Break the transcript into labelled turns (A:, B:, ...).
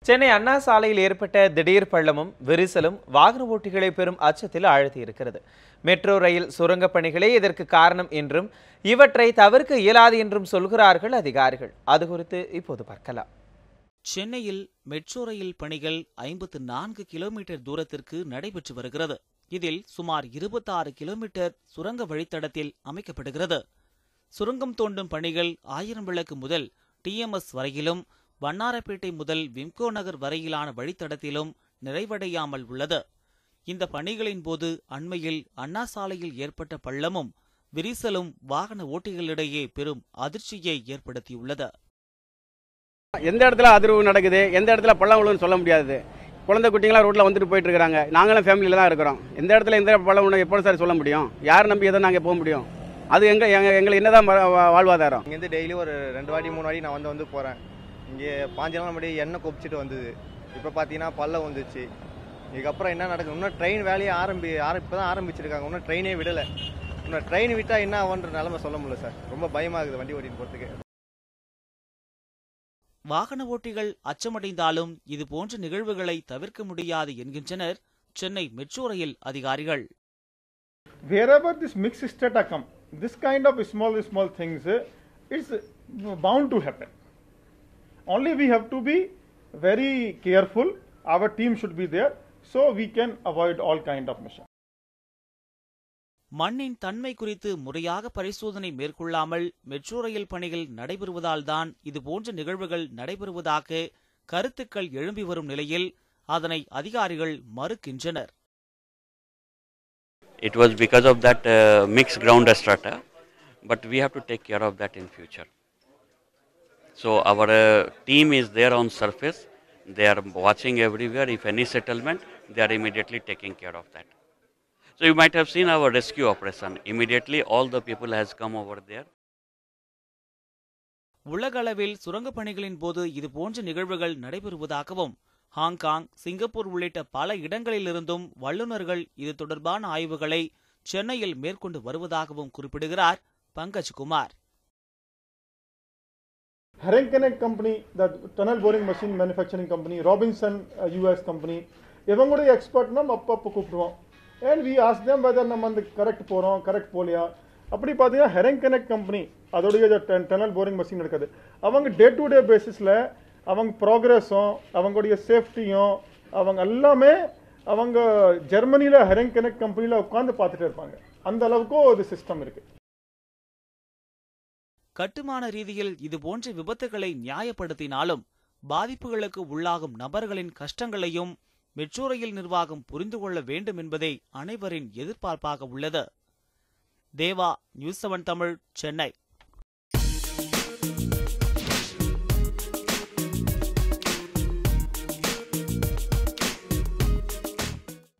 A: சென்னை அண்ணா சாலையில் ஏற்பட்ட திடீர் பள்ளமும் விரிசலும் வாகன ஓட்டிகளை பெரும் அச்சத்தில் ஆழ்த்தியிருக்கிறது. மெட்ரோ ரயில் சுரங்கப் பணிகளே இதற்கு காரணம் என்றும் இவற்றை தவிர்க்க இயலாது என்றும் சொல்கிறார்கள் அதிகாரிகள். அது குறித்து இப்போது பார்க்கலாம்.
B: சென்னையில் மெட்ரோ ரயில் பணிகள் 54 கிலோமீட்டர் தூரத்திற்கு நடைபெற்று வருகிறது. இதில் சுமார் 26 கிலோமீட்டர் சுரங்க வழித்தடத்தில் அமைக்கப்படுகிறது. சுரங்கம் தோண்டும் பணிகள் 1000 விளக்கு முதல் TMS வரையிலும், வண்ணாரப்பேட்டை முதல் விம்கோ நகர் வரையிலான வழித்தடத்திலும் நிறைவடையாமல் உள்ளது. இந்த பணிகளின் போது அண்மையில் அண்ணா சாலையில் ஏற்பட்ட பள்ளமும் விரிசலும் வாகன ஓட்டிகளிடையே பெரும் அதிர்ச்சியை ஏற்படுத்தியுள்ளது.
C: எந்த இடத்துல அதிர்வு நடக்குது, எந்த இடத்துல பள்ளம் விழுன்னு சொல்ல முடியாது. குழந்தை குட்டிங்களா ரோட்ல வந்துட்டு போயிட்டு இருக்காங்க. நாங்களும் ஃபேமிலியில தான் இருக்கிறோம். எந்த இடத்துல எந்த பள்ளம் விழும் எப்போ சார் சொல்ல முடியும்? யார் நம்பி எதை நாங்கள் போக முடியும்? அது எங்களுக்கு என்னதான் வாழ்வாதாரம்?
D: இங்கேருந்து டெய்லி ஒரு 2 வாட்டி 3 வாட்டி நான் வந்து போகிறேன். இங்கே 5 நாள் முன்னாடி எண்ணெய் கொப்பிச்சிட்டு வந்தது. இப்போ பார்த்தீங்கன்னா பள்ளம் வந்துச்சு. இதுக்கப்புறம் என்ன நடக்குது? இன்னும் ட்ரெயின் வேலையை இப்போ தான் ஆரம்பிச்சிருக்காங்க. இன்னும் ட்ரெயினே விடலை. இன்னும் ட்ரெயின் விட்டால் என்ன ஆகுன்ற நிலைமை சொல்ல முடியல சார். ரொம்ப பயமாக இருக்குது வண்டி ஓட்டிட்டு போகிறதுக்கு.
B: வாகன ஓட்டிகள் அச்சமடைந்தாலும் இது போன்ற நிகழ்வுகளை தவிர்க்க முடியாது என்கின்றனர் சென்னை மெட்ரோ ரயில் அதிகாரிகள்.
E: Wherever this mixed strata come, this kind of small things is bound to happen. Only we have to be very careful. Our team should be there so we can avoid all kind of mission.
B: மண்ணின் தன்மை குறித்து முறையாக பரிசோதனை மேற்கொள்ளாமல் metro rail பணிகள் நடைபெறுவதால் தான் இதுபோன்ற நிகழ்வுகள் நடைபெறுவதாக கருத்துக்கள் எழும்பி வரும் நிலையில் அதனை அதிகாரிகள் மறுக்கின்றனர்.
F: It was because of that mixed ground strata, but we have to take care of that in future. So our team is there on surface. They are watching everywhere. If any settlement, they are immediately taking care of that. So you might have seen our rescue operation. Immediately all the people has come over there.
B: உலகளவில் சுரங்கப் பணிகளின் போது இதுபோன்ற நிகழ்வுகள் நடைபெறுவதாகவும், Hong Kong, Singapore உள்ளிட்ட பல இடங்களிலிருந்தும் வல்லுநர்கள் இது தொடர்பான ஆய்வுகளை சென்னையில் மேற்கொண்டு வருவதாகவும் குறிப்பிடுகிறார் Pankajkumar.
E: Herring Connect company, the tunnel boring machine manufacturing company, Robinson US company, இவங்களுடைய எக்ஸ்பர்ட் நம்ம அப்பப்போ கூப்பிடுவோம். and we ask them whether நம்ம அந்த கரெக்ட் போகிறோம் கரெக்ட் போலியா. அப்படி பார்த்தீங்கன்னா ஹெரிங் கனெக்ட் கம்பெனி அதோடைய டனல் போரிங் மிஷின் இருக்குது. அவங்க டே டு டே பேசிஸில் அவங்க ப்ராக்ரஸும் அவங்களுடைய சேஃப்டியும் அவங்க எல்லாமே அவங்க ஜெர்மனியில் ஹெரிங் கனெக்ட் கம்பெனியில் உட்காந்து பார்த்துட்டு இருப்பாங்க. அந்த அளவுக்கும் ஒரு சிஸ்டம் இருக்கு.
B: கட்டுமான ரீதியில் இதுபோன்ற விபத்துகளை நியாயப்படுத்தினாலும் பாதிப்புகளுக்கு உள்ளாகும் நபர்களின் கஷ்டங்களையும் மெட்ரோ ரயில் நிர்வாகம் புரிந்து கொள்ள வேண்டும் என்பதே அனைவரின் எதிர்பார்ப்பாக உள்ளது. தேவா, நியூஸ் 7 தமிழ், சென்னை.